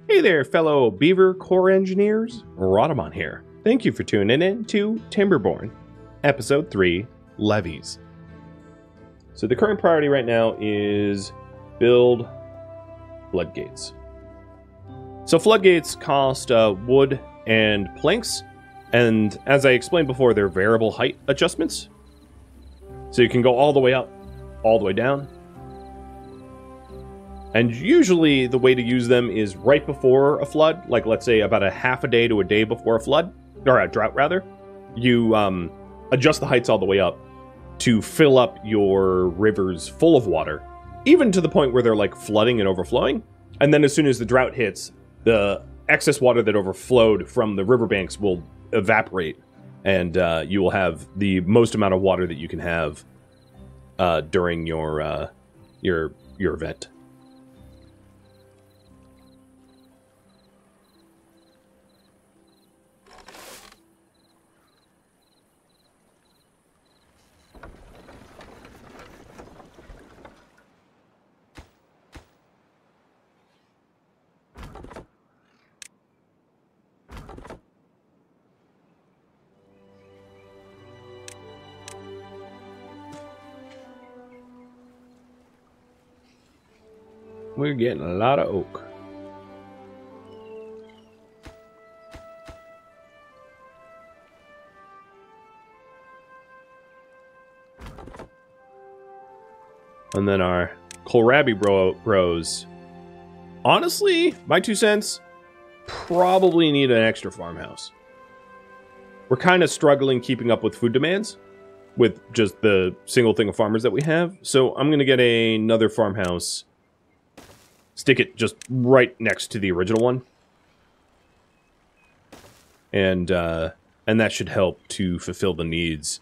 Hey there, fellow beaver core engineers. Rhadamant here. Thank you for tuning in to Timberborn, Episode 3, Levees. So the current priority right now is build floodgates. So floodgates cost wood and planks, and as I explained before, they're variable height adjustments. So you can go all the way up, all the way down. And usually the way to use them is right before a flood, like let's say about a half a day to a day before a flood, or a drought rather. You adjust the heights all the way up to fill up your rivers full of water, even to the point where they're like flooding and overflowing. And then as soon as the drought hits, the excess water that overflowed from the riverbanks will evaporate, and you will have the most amount of water that you can have during your event. We're getting a lot of oak. And then our kohlrabi bros. Honestly, my 2 cents, probably need an extra farmhouse. We're kind of struggling keeping up with food demands with just the single thing of farmers that we have. So I'm going to get another farmhouse. Stick it just right next to the original one. And that should help to fulfill the needs,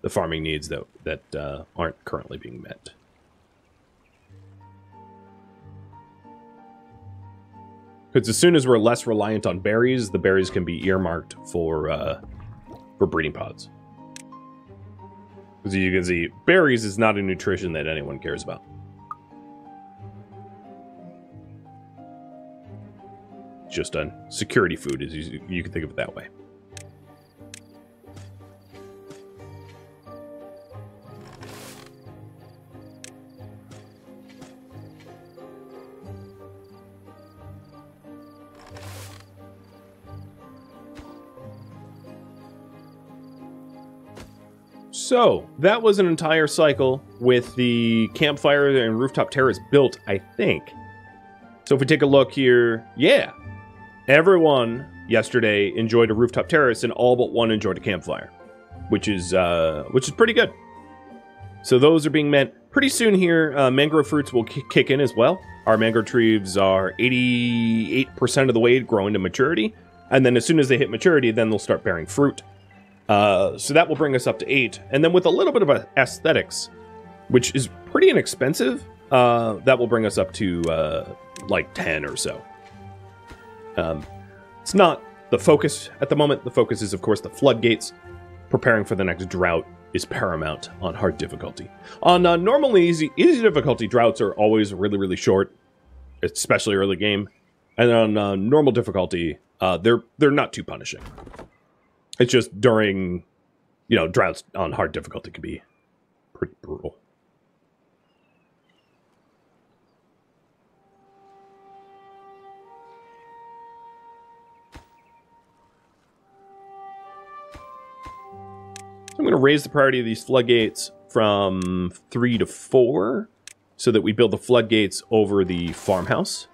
the farming needs that aren't currently being met. Because as soon as we're less reliant on berries, the berries can be earmarked for breeding pods. Because you can see, berries is not a nutrition that anyone cares about. Just a security food, as you can think of it that way. So, that was an entire cycle with the campfire and rooftop terrace built, I think. So if we take a look here, yeah. Everyone yesterday enjoyed a rooftop terrace, and all but one enjoyed a campfire, which is pretty good. So those are being met pretty soon here. Mangrove fruits will kick in as well. Our mangrove trees are 88% of the way growing to maturity, and then as soon as they hit maturity, then they'll start bearing fruit. So that will bring us up to 8, and then with a little bit of aesthetics, which is pretty inexpensive, that will bring us up to like 10 or so. It's not the focus at the moment. The focus is, of course, the floodgates. Preparing for the next drought is paramount on hard difficulty. On normal easy difficulty, droughts are always really, really short, especially early game. And on normal difficulty, they're not too punishing. It's just during, droughts on hard difficulty can be pretty brutal. I'm going to raise the priority of these floodgates from 3 to 4 so that we build the floodgates over the farmhouse.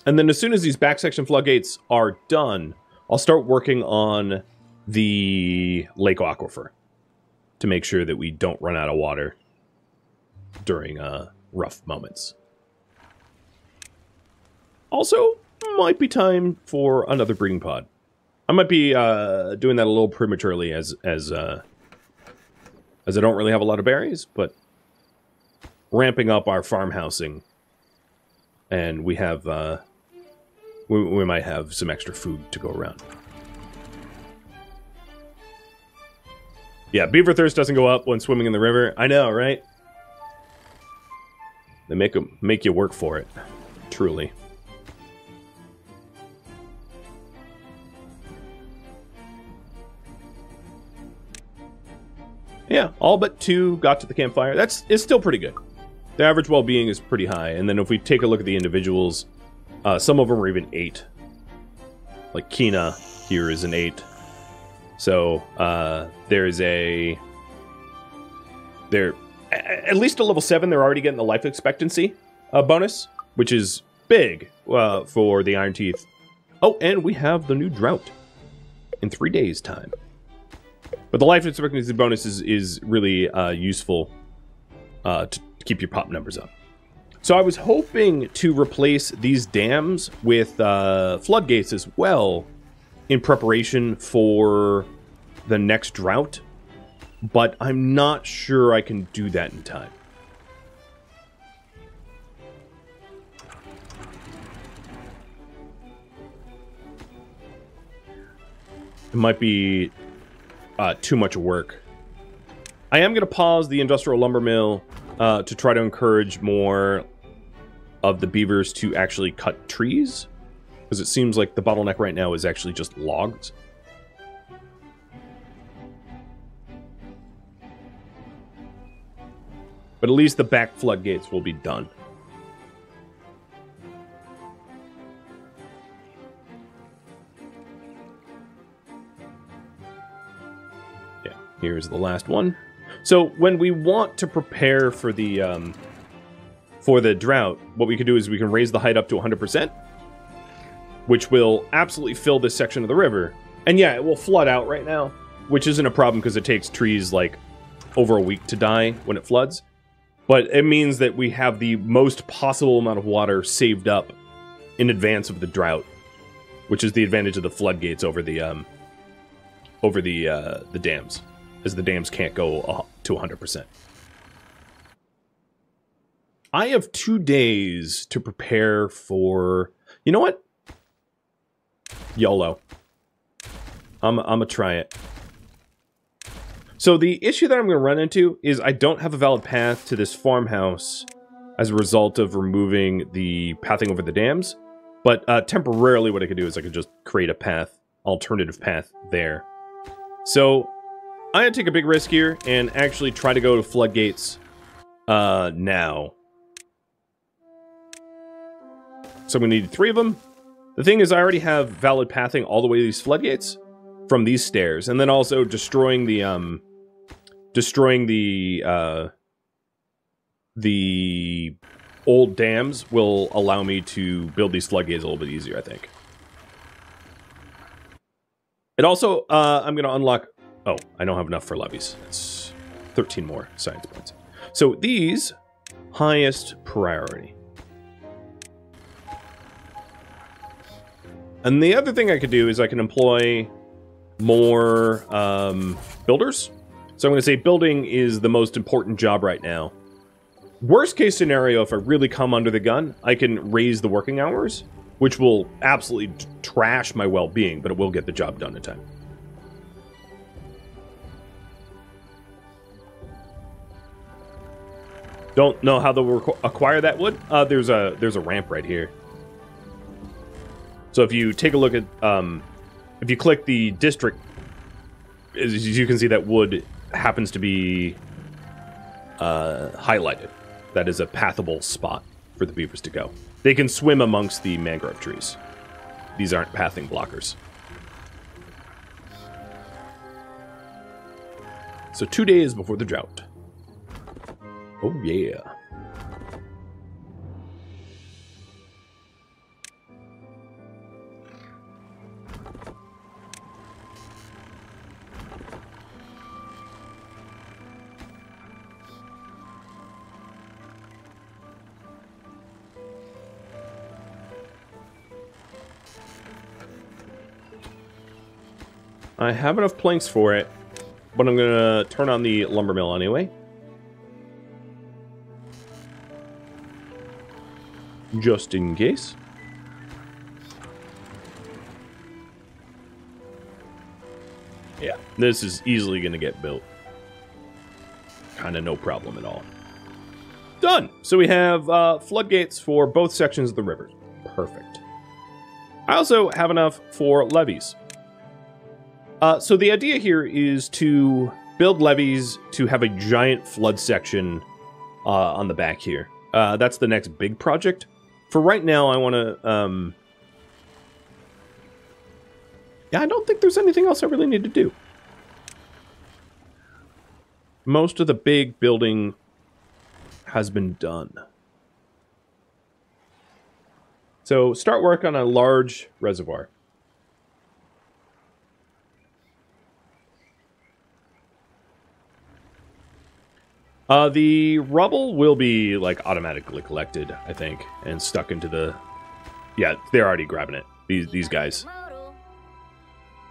And then as soon as these back section floodgates are done, I'll start working on the lake aquifer to make sure that we don't run out of water during rough moments. Also, might be time for another breeding pod. I might be doing that a little prematurely as I don't really have a lot of berries, but ramping up our farmhousing, and we have we might have some extra food to go around. Yeah, beaver thirst doesn't go up when swimming in the river. I know, right? They make you work for it. Truly. Yeah, all but 2 got to the campfire. It's still pretty good. The average well-being is pretty high. And then if we take a look at the individuals, some of them are even 8. Like Kina here is an 8. So there's they're at least a level 7. They're already getting the life expectancy bonus, which is big for the Iron Teeth. Oh, and we have the new drought in 3 days' time. But the life expectancy bonus is really useful to keep your pop numbers up. So I was hoping to replace these dams with floodgates as well in preparation for the next drought, but I'm not sure I can do that in time. It might be too much work. I am going to pause the industrial lumber mill to try to encourage more of the beavers to actually cut trees, because it seems like the bottleneck right now is actually just logs. But at least the back floodgates will be done. Yeah, here's the last one. So when we want to prepare for the drought, what we can do is we can raise the height up to 100%, which will absolutely fill this section of the river. And yeah, it will flood out right now, which isn't a problem because it takes trees like over a week to die when it floods. But it means that we have the most possible amount of water saved up in advance of the drought, which is the advantage of the floodgates over the dams, as the dams can't go to 100%. I have 2 days to prepare for... You know what? YOLO. I'm gonna try it. So the issue that I'm going to run into is I don't have a valid path to this farmhouse as a result of removing the pathing over the dams. But temporarily what I could do is I could just create a path, alternative path there. So I'm going to take a big risk here and actually try to go to floodgates now. So I'm going to need 3 of them. The thing is I already have valid pathing all the way to these floodgates from these stairs. And then also destroying the old dams will allow me to build these floodgates a little bit easier, I think. It also, I'm going to unlock... Oh, I don't have enough for levees. It's 13 more science points. So these, highest priority. And the other thing I could do is I can employ more builders. So I'm going to say building is the most important job right now. Worst case scenario, if I really come under the gun, I can raise the working hours, which will absolutely trash my well-being, but it will get the job done in time. Don't know how they'll acquire that wood. There's a ramp right here. So if you take a look at, if you click the district, as you can see that wood happens to be highlighted. That is a pathable spot for the beavers to go. They can swim amongst the mangrove trees. These aren't pathing blockers. So 2 days before the drought. Oh yeah. I have enough planks for it, but I'm going to turn on the lumber mill anyway. Just in case. Yeah, this is easily going to get built. kind of no problem at all. Done. So we have floodgates for both sections of the river. Perfect. I also have enough for levees. So the idea here is to build levees to have a giant flood section on the back here. That's the next big project. For right now, I want to... yeah, I don't think there's anything else I really need to do. Most of the big building has been done. So start work on a large reservoir. The rubble will be like automatically collected, I think, and stuck into the... Yeah, they're already grabbing it. These guys.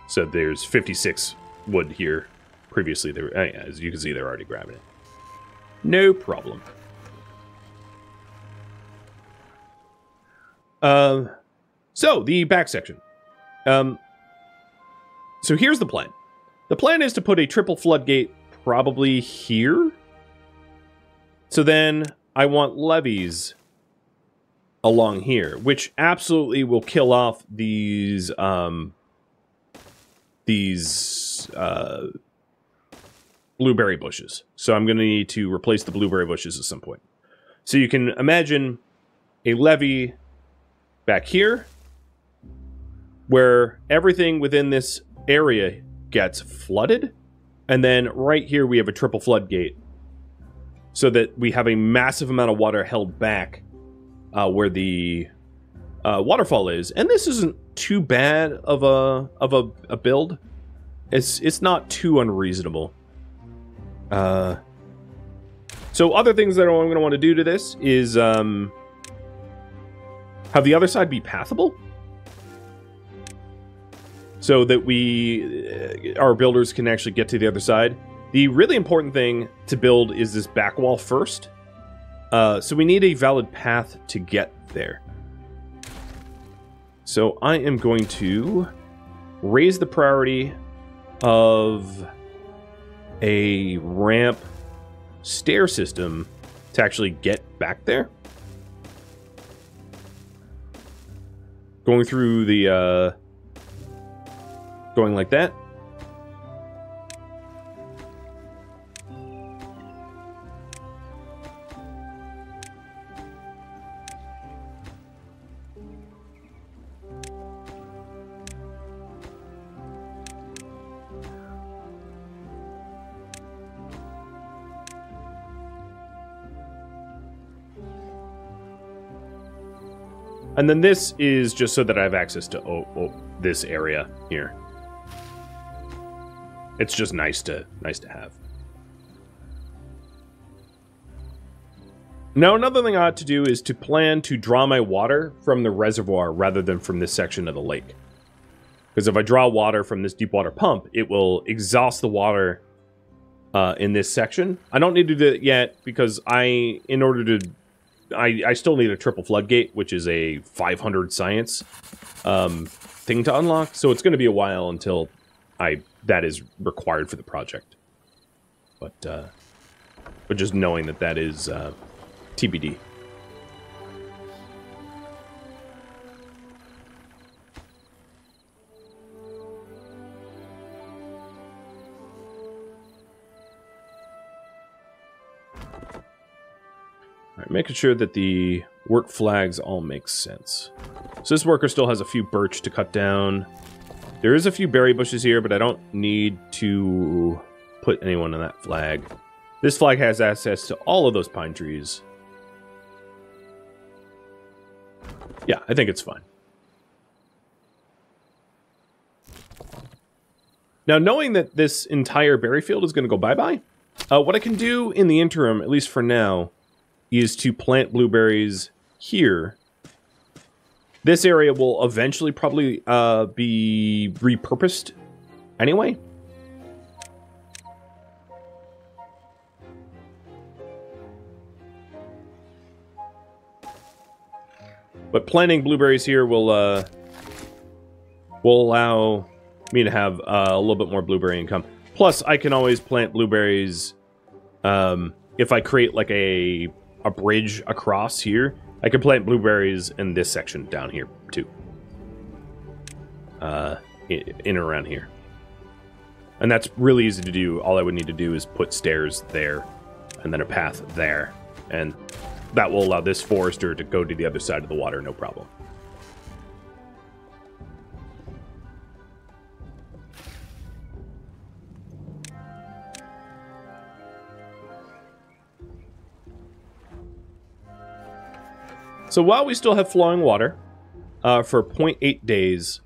So there's 56 wood here. Previously, they were, as you can see, they're already grabbing it. No problem. So the back section. So here's the plan. The plan is to put a triple floodgate probably here. So then I want levees along here, which absolutely will kill off these blueberry bushes. So I'm going to need to replace the blueberry bushes at some point. So you can imagine a levee back here where everything within this area gets flooded. And then right here we have a triple floodgate so that we have a massive amount of water held back where the waterfall is. And this isn't too bad of a build. It's not too unreasonable. So other things that I'm going to want to do to this is have the other side be pathable, so that our builders can actually get to the other side. The really important thing to build is this back wall first. So we need a valid path to get there. So I am going to raise the priority of a ramp stair system to actually get back there. Going through the, going like that. And then this is just so that I have access to this area here. It's just nice to have. Now, another thing I ought to do is to plan to draw my water from the reservoir rather than from this section of the lake. Because if I draw water from this deep water pump, it will exhaust the water in this section. I don't need to do that yet because I still need a triple floodgate, which is a 500 science thing to unlock. So it's going to be a while until that is required for the project. But just knowing that is TBD. Alright, making sure that the work flags all make sense. So this worker still has a few birch to cut down. There is a few berry bushes here, but I don't need to put anyone on that flag. This flag has access to all of those pine trees. Yeah, I think it's fine. Now, knowing that this entire berry field is going to go bye-bye, what I can do in the interim, at least for now, is to plant blueberries here. This area will eventually probably be repurposed anyway. But planting blueberries here will allow me to have a little bit more blueberry income. Plus, I can always plant blueberries if I create like a bridge across here, I can plant blueberries in this section down here too. In and around here. And that's really easy to do. All I would need to do is put stairs there and then a path there. And that will allow this forester to go to the other side of the water, no problem. So while we still have flowing water, for 0.8 days,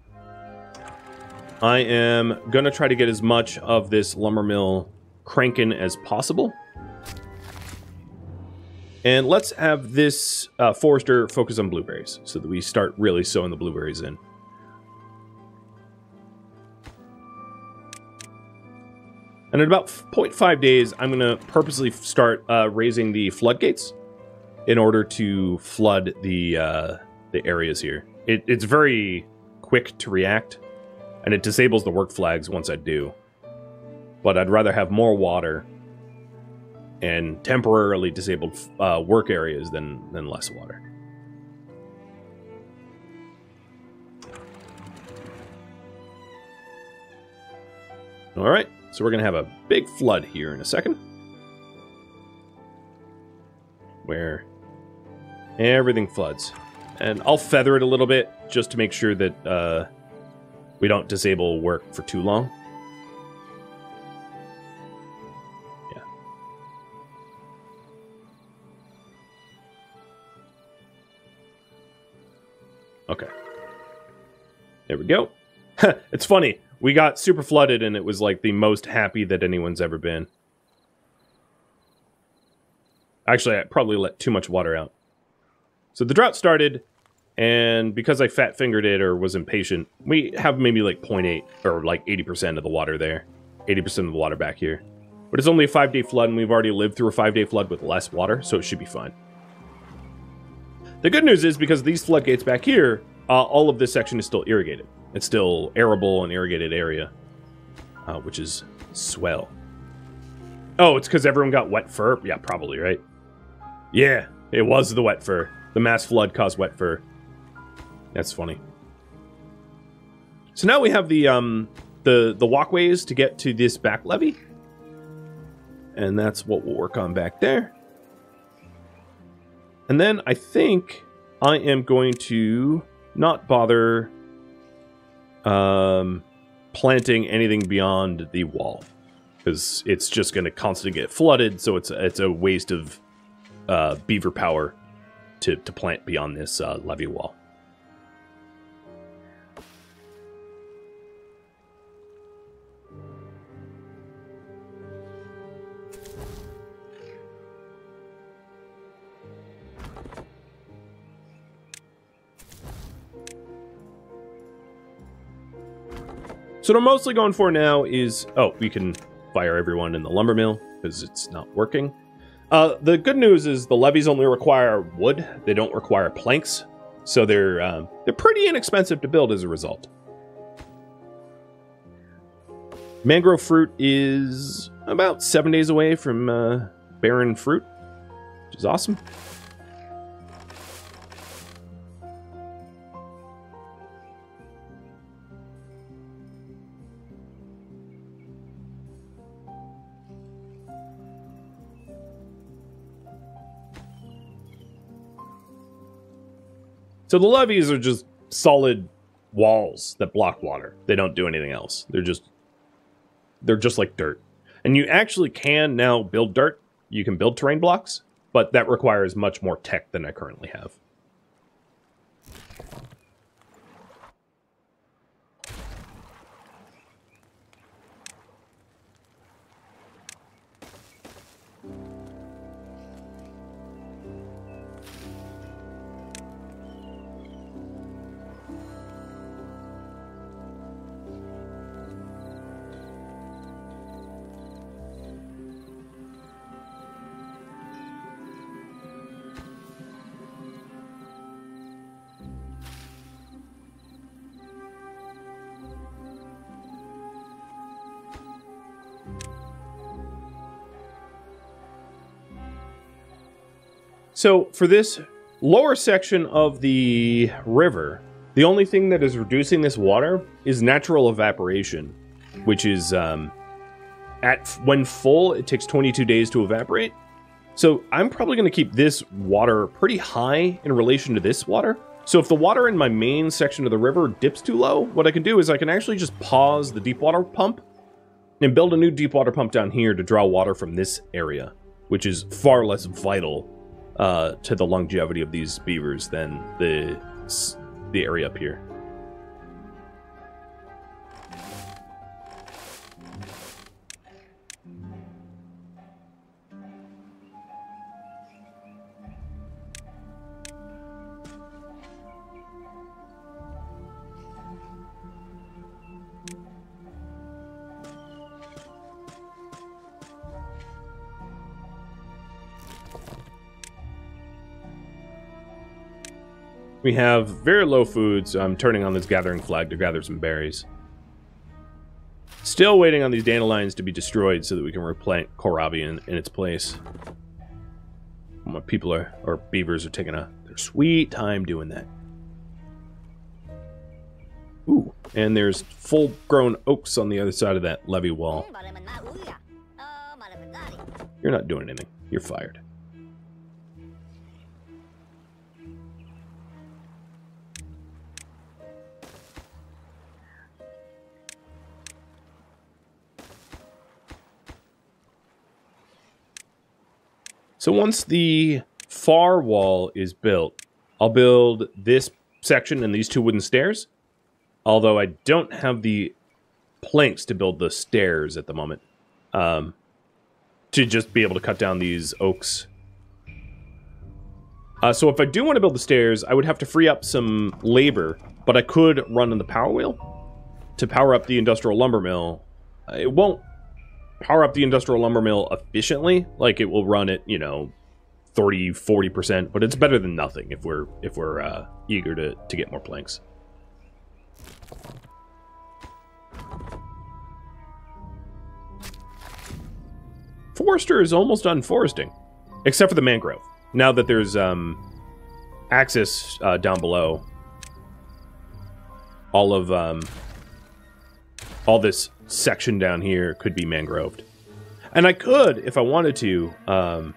I am going to try to get as much of this lumber mill cranking as possible. And let's have this forester focus on blueberries so that we start really sowing the blueberries in. And in about 0.5 days, I'm going to purposely start raising the floodgates in order to flood the areas here. It's very quick to react, and it disables the work flags once I do. But I'd rather have more water and temporarily disabled work areas than less water. All right, so we're going to have a big flood here in a second, where everything floods. And I'll feather it a little bit just to make sure that we don't disable work for too long. Yeah. Okay. There we go. It's funny. We got super flooded and it was like the most happy that anyone's ever been. Actually, I probably let too much water out. So the drought started, and because I fat-fingered it or was impatient, we have maybe like 0.8 or like 80% of the water there. 80% of the water back here. But it's only a 5-day flood, and we've already lived through a 5-day flood with less water, so it should be fine. The good news is, because of these floodgates back here, all of this section is still irrigated. It's still arable and irrigated area, which is swell. Oh, it's because everyone got wet fur? Yeah, probably, right? Yeah, it was the wet fur. The mass flood caused wet fur. That's funny. So now we have the walkways to get to this back levee. And that's what we'll work on back there. And then I think I am going to not bother planting anything beyond the wall, because it's just going to constantly get flooded, so it's a waste of beaver power to plant beyond this levee wall. So what I'm mostly going for now is... Oh, we can fire everyone in the lumber mill, because it's not working. The good news is the levees only require wood. They don't require planks. So they're pretty inexpensive to build as a result. Mangrove fruit is about 7 days away from bearing fruit, which is awesome. So the levees are just solid walls that block water. They don't do anything else. They're just like dirt. And you actually can now build dirt. You can build terrain blocks, but that requires much more tech than I currently have. So for this lower section of the river, the only thing that is reducing this water is natural evaporation, which is when full, it takes 22 days to evaporate. So I'm probably going to keep this water pretty high in relation to this water. So if the water in my main section of the river dips too low, what I can do is I can actually just pause the deep water pump and build a new deep water pump down here to draw water from this area, which is far less vital to the longevity of these beavers than the area up here. We have very low food, so I'm turning on this gathering flag to gather some berries. Still waiting on these dandelions to be destroyed so that we can replant kohlrabi in its place. My people or beavers are taking their sweet time doing that. Ooh, and there's full-grown oaks on the other side of that levee wall. You're not doing anything. You're fired. So once the far wall is built, I'll build this section and these two wooden stairs. Although I don't have the planks to build the stairs at the moment. To just be able to cut down these oaks. So if I do want to build the stairs, I would have to free up some labor. But I could run on the power wheel to power up the industrial lumber mill. It won't power up the industrial lumber mill efficiently. Like, it will run at, you know, 30-40%, but it's better than nothing if we're eager to get more planks. Forester is almost done foresting, except for the mangrove. Now that there's access down below, all this section down here could be mangroved. And I could, if I wanted to,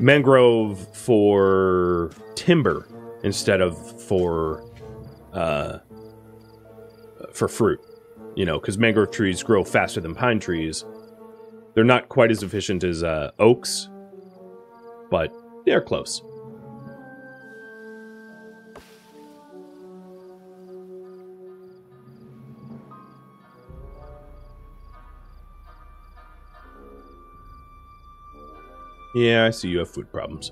mangrove for timber instead of for fruit. You know, because mangrove trees grow faster than pine trees. They're not quite as efficient as oaks, but they're close. Yeah, I see you have food problems.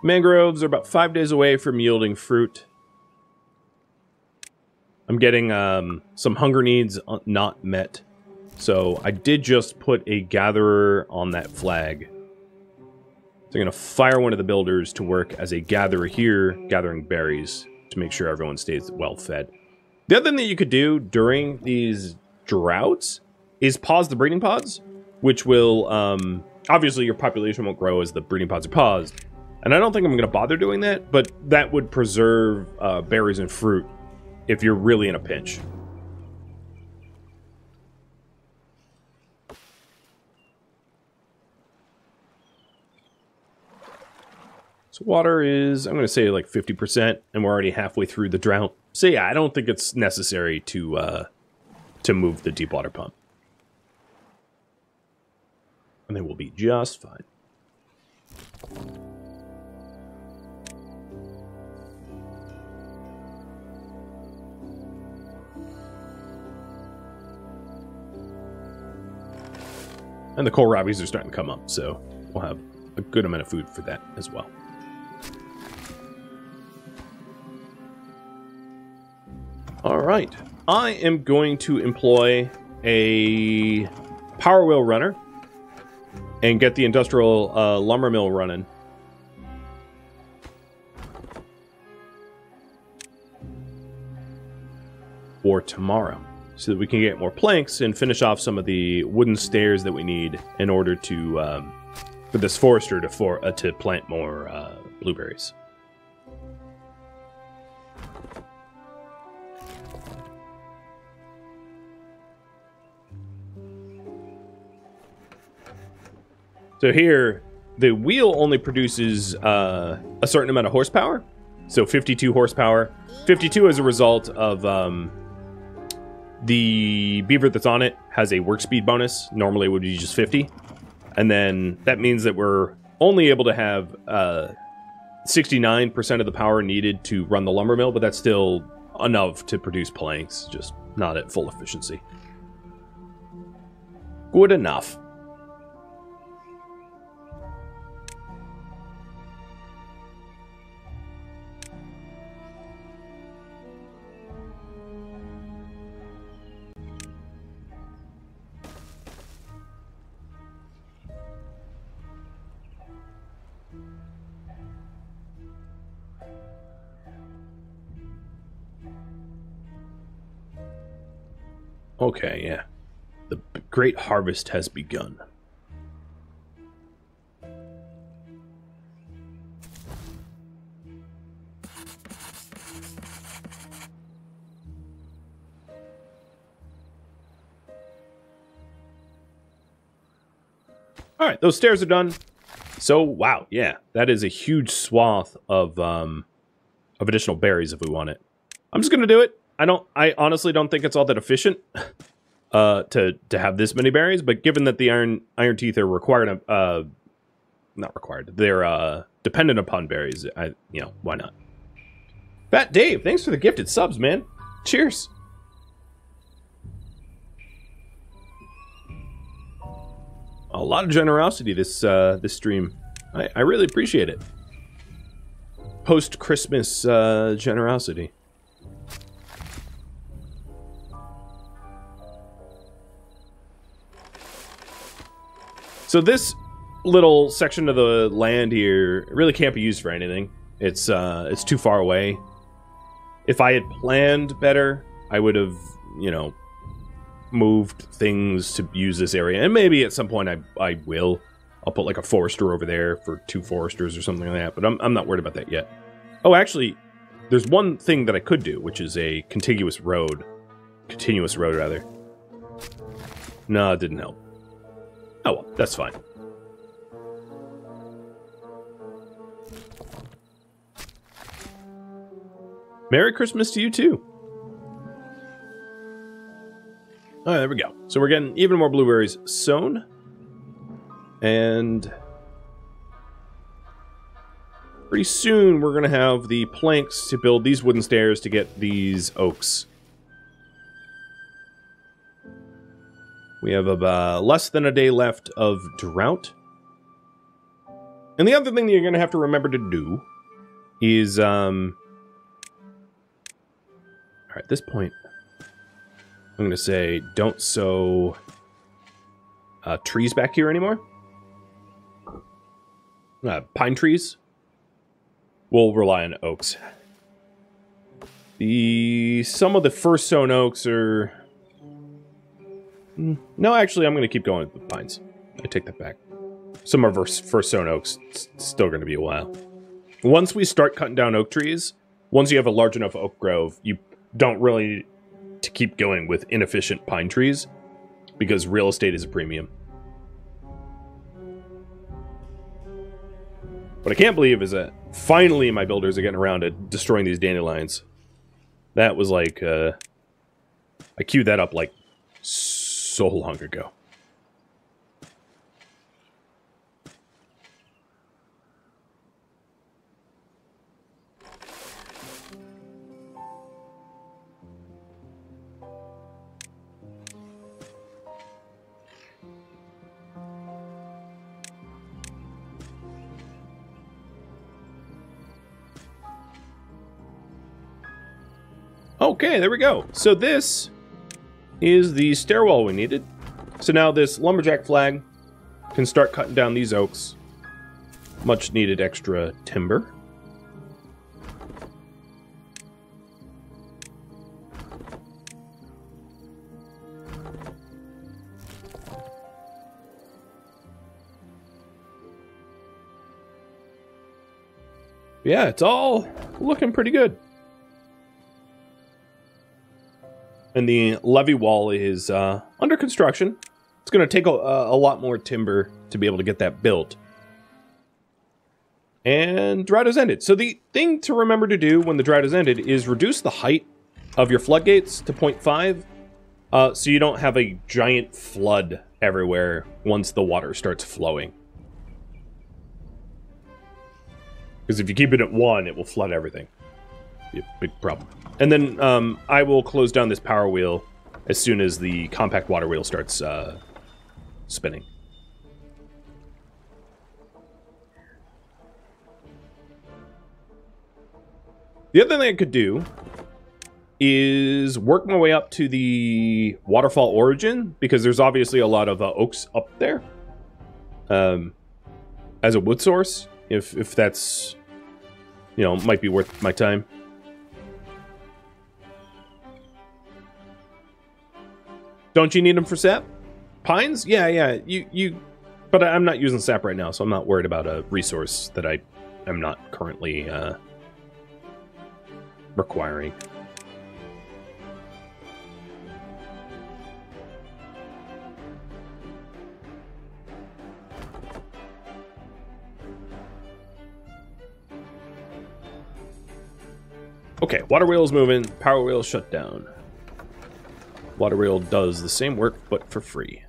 Mangroves are about 5 days away from yielding fruit. I'm getting some hunger needs not met. So I did just put a gatherer on that flag. So I'm going to fire one of the builders to work as a gatherer here, gathering berries to make sure everyone stays well fed. The other thing that you could do during these droughts is pause the breeding pods, which will, obviously your population won't grow as the breeding pods are paused. And I don't think I'm going to bother doing that, but that would preserve berries and fruit if you're really in a pinch. So water is, I'm going to say like 50%, and we're already halfway through the drought. So yeah, I don't think it's necessary to move the deep water pump. And they will be just fine. And the kohlrabis are starting to come up, so we'll have a good amount of food for that as well. All right. I am going to employ a power wheel runner and get the industrial lumber mill running. For tomorrow, so that we can get more planks and finish off some of the wooden stairs that we need in order to for this forester to plant more blueberries. So here, the wheel only produces a certain amount of horsepower. So 52 horsepower. 52 as a result of the beaver that's on it has a work speed bonus. Normally it would be just 50. And then that means that we're only able to have 69% of the power needed to run the lumber mill, but that's still enough to produce planks, just not at full efficiency. Good enough. Okay, yeah. The great harvest has begun. All right, those stairs are done. So, wow, yeah, that is a huge swath of additional berries if we want it. I'm just gonna do it. I honestly don't think it's all that efficient to have this many berries, but given that the iron teeth are required, not required, they're dependent upon berries, why not? Fat Dave, thanks for the gifted subs, man. Cheers. A lot of generosity this stream. I really appreciate it. Post-Christmas generosity. So this little section of the land here really can't be used for anything. It's too far away. If I had planned better, I would have, moved things to use this area. And maybe at some point I will. I'll put like a forester over there for 2 foresters or something like that. But I'm not worried about that yet. Oh, actually, there's one thing that I could do, which is a continuous road. Continuous road, rather. No, it didn't help. Oh, well, that's fine. Merry Christmas to you, too. All right, there we go. So we're getting even more blueberries sown. And pretty soon we're going to have the planks to build these wooden stairs to get these oaks. We have about less than a day left of drought. And the other thing that you're going to have to remember to do is, alright, at this point, I'm going to say don't sow trees back here anymore. Pine trees. We'll rely on oaks. Some of the first sown oaks are... No, actually, I'm going to keep going with pines. I take that back. Some of our first sown oaks, it's still going to be a while. Once we start cutting down oak trees, once you have a large enough oak grove, you don't really need to keep going with inefficient pine trees, because real estate is a premium. What I can't believe is that finally my builders are getting around to destroying these dandelions. That was like, I queued that up like so long ago. Okay, there we go. So this is the stairwell we needed. So now this lumberjack flag can start cutting down these oaks. Much needed extra timber. Yeah, it's all looking pretty good. And the levee wall is under construction. It's going to take a lot more timber to be able to get that built. And drought has ended. So the thing to remember to do when the drought has ended is reduce the height of your floodgates to 0.5 so you don't have a giant flood everywhere once the water starts flowing. Because if you keep it at 1, it will flood everything. Be a big problem. And then I will close down this power wheel as soon as the compact water wheel starts spinning. The other thing I could do is work my way up to the waterfall origin, because there's obviously a lot of oaks up there as a wood source, if that's, you know, might be worth my time. Don't you need them for sap? Pines? Yeah, but I'm not using sap right now, so I'm not worried about a resource that I am not currently requiring. Okay, water wheel's moving, power wheel shut down. Water wheel does the same work, but for free.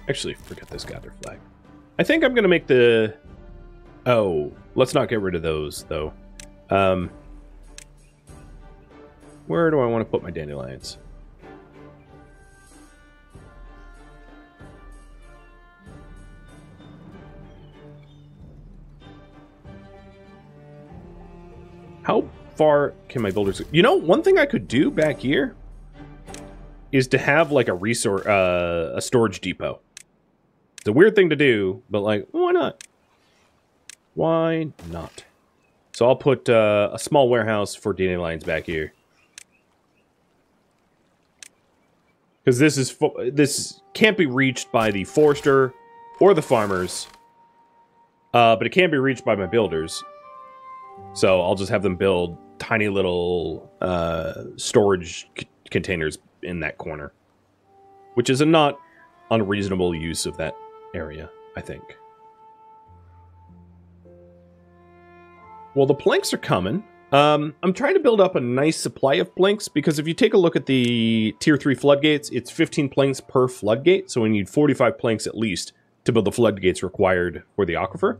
Actually, forget this gather flag. I think I'm going to make the... Oh, let's not get rid of those, though. Where do I want to put my dandelions? How far can my builders... You know, one thing I could do back here is to have, like, a resource, a storage depot. It's a weird thing to do, but, like, why not? Why not? So I'll put a small warehouse for dandelions back here. Because this can't be reached by the forester or the farmers. But it can be reached by my builders. So I'll just have them build tiny little storage containers in that corner. Which is a not unreasonable use of that area, I think. Well, the planks are coming. I'm trying to build up a nice supply of planks, because if you take a look at the tier 3 floodgates, it's 15 planks per floodgate, so we need 45 planks at least to build the floodgates required for the aquifer,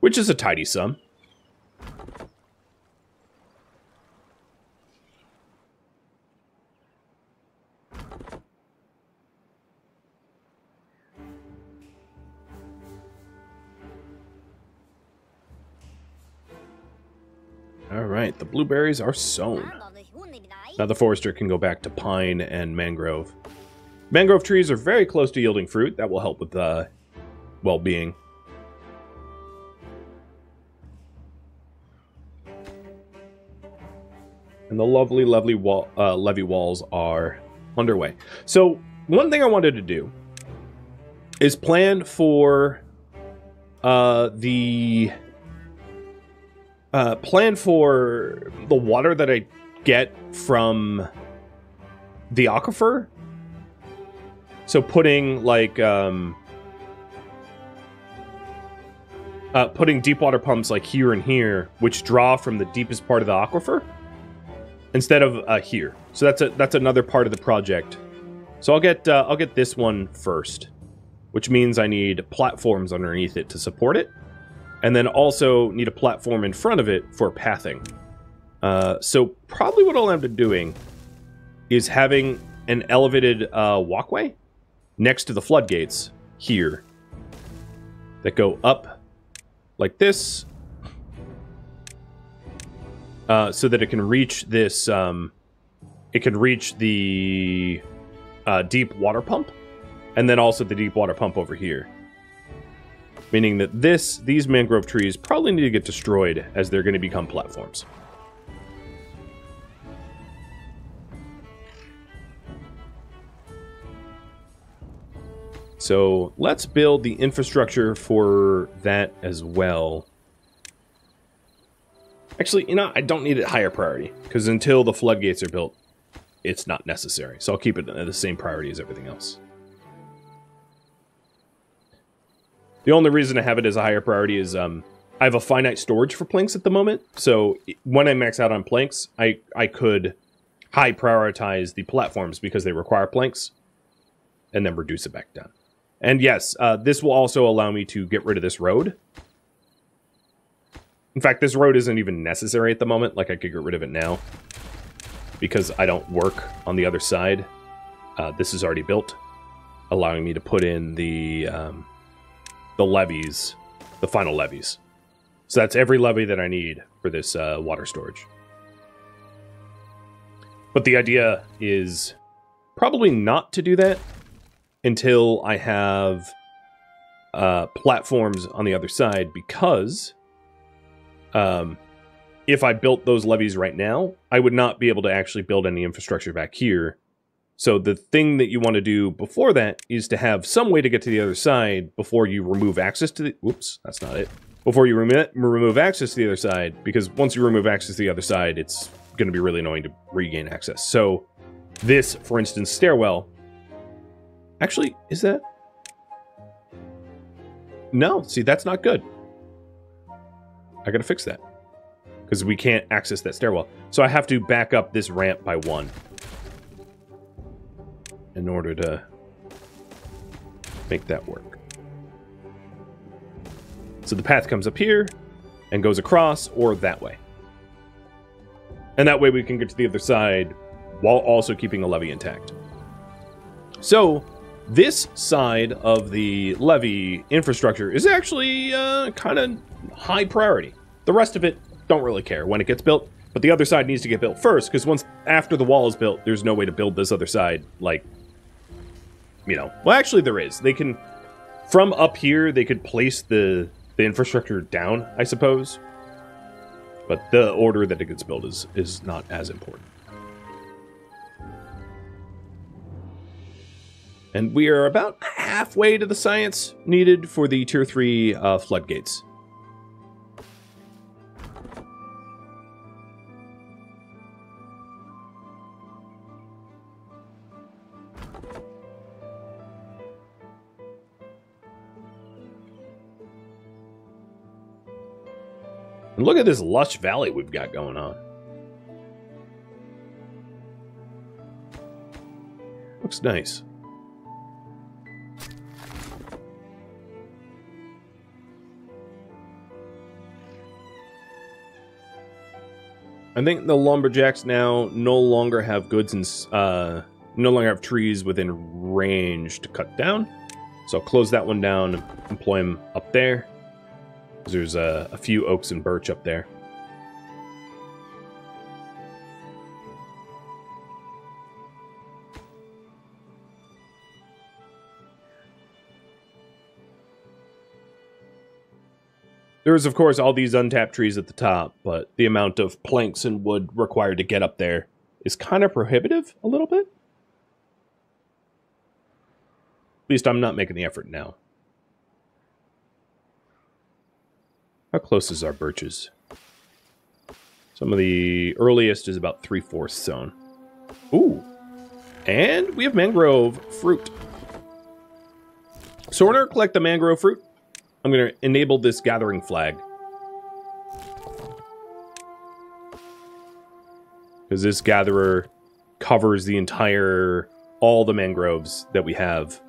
which is a tidy sum. Alright, the blueberries are sown. Now the forester can go back to pine and mangrove. Mangrove trees are very close to yielding fruit. That will help with well-being. And the lovely, lovely levee walls are underway. So, one thing I wanted to do is plan for the water that I get from the aquifer. So putting like putting deep water pumps like here and here, which draw from the deepest part of the aquifer, instead of here. So that's another part of the project. So I'll get this one first, which means I need platforms underneath it to support it. And then also need a platform in front of it for pathing. So probably what I'll end up doing is having an elevated walkway next to the floodgates here that go up like this, so that it can reach this. It can reach the deep water pump, and then also the deep water pump over here. Meaning that these mangrove trees probably need to get destroyed as they're going to become platforms. So let's build the infrastructure for that as well. Actually, you know, I don't need it higher priority, because until the floodgates are built, it's not necessary. So I'll keep it at the same priority as everything else. The only reason I have it as a higher priority is I have a finite storage for planks at the moment. So when I max out on planks, I could high prioritize the platforms because they require planks, and then reduce it back down. And yes, this will also allow me to get rid of this road. In fact, this road isn't even necessary at the moment. Like, I could get rid of it now, because I don't work on the other side. This is already built, allowing me to put in the levees, the final levees. So that's every levee that I need for this water storage. But the idea is probably not to do that until I have platforms on the other side, because if I built those levees right now, I would not be able to actually build any infrastructure back here. So the thing that you want to do before that is to have some way to get to the other side before you remove access to the... Oops, that's not it. Before you remove access to the other side, because once you remove access to the other side, it's going to be really annoying to regain access. So this, for instance, stairwell... Actually, is that... No, see, that's not good. I gotta fix that, because we can't access that stairwell. So I have to back up this ramp by 1 in order to make that work. So the path comes up here and goes across, or that way. And that way we can get to the other side while also keeping a levee intact. So this side of the levee infrastructure is actually kind of high priority. The rest of it, don't really care when it gets built, but the other side needs to get built first, because once after the wall is built, there's no way to build this other side, like, you know. Well, actually there is. They can, from up here, they could place the infrastructure down, I suppose. But the order that it gets built is not as important. And we are about halfway to the science needed for the Tier 3 floodgates. And look at this lush valley we've got going on. Looks nice. I think the lumberjacks now no longer have goods and no longer have trees within range to cut down. So I'll close that one down and employ them up there. There's a few oaks and birch up there. There is, of course, all these untapped trees at the top, but the amount of planks and wood required to get up there is kind of prohibitive a little bit. At least I'm not making the effort now. How close is our birches? Some of the earliest is about 3/4 sown. Ooh. And we have mangrove fruit. So in order to collect the mangrove fruit, I'm going to enable this gathering flag. Because this gatherer covers the entire, all the mangroves that we have.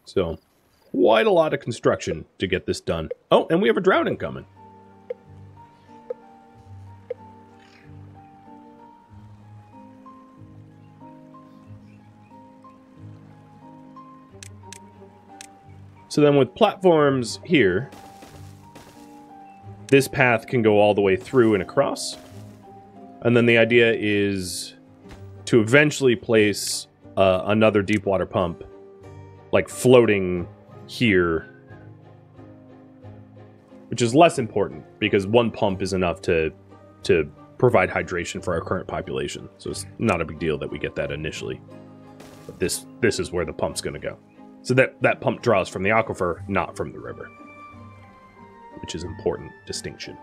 So, quite a lot of construction to get this done. Oh, and we have a drought incoming. So then with platforms here, this path can go all the way through and across. And then the idea is to eventually place another deep water pump, like floating here, which is less important because one pump is enough to provide hydration for our current population. So it's not a big deal that we get that initially. But this is where the pump's going to go. So that pump draws from the aquifer, not from the river, which is an important distinction.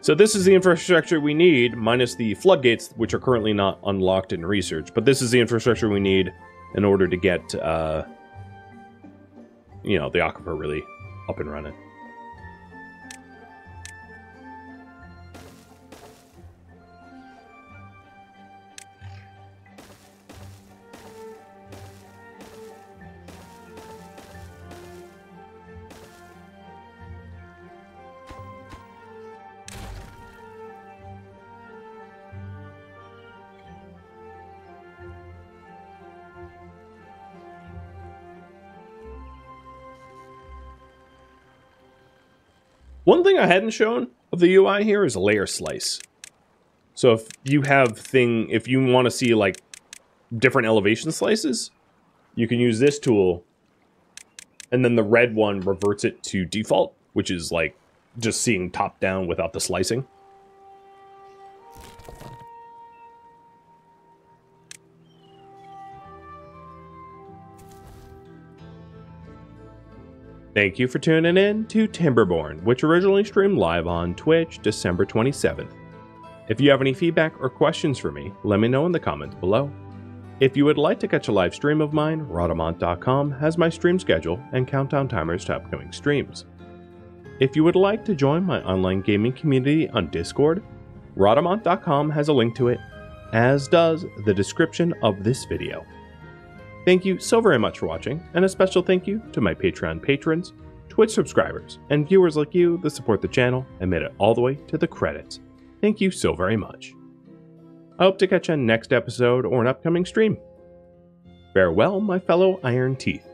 So this is the infrastructure we need, minus the floodgates, which are currently not unlocked in research. But this is the infrastructure we need in order to get, the aquifer really up and running. One thing I hadn't shown of the UI here is a layer slice. So if you want to see like different elevation slices, you can use this tool, and then the red one reverts it to default, which is like just seeing top down without the slicing. Thank you for tuning in to Timberborn, which originally streamed live on Twitch December 27th. If you have any feedback or questions for me, let me know in the comments below. If you would like to catch a live stream of mine, Rhadamant.com has my stream schedule and countdown timers to upcoming streams. If you would like to join my online gaming community on Discord, Rhadamant.com has a link to it, as does the description of this video. Thank you so very much for watching, and a special thank you to my Patreon patrons, Twitch subscribers, and viewers like you that support the channel and made it all the way to the credits. Thank you so very much. I hope to catch you on next episode or an upcoming stream. Farewell, my fellow Iron Teeth.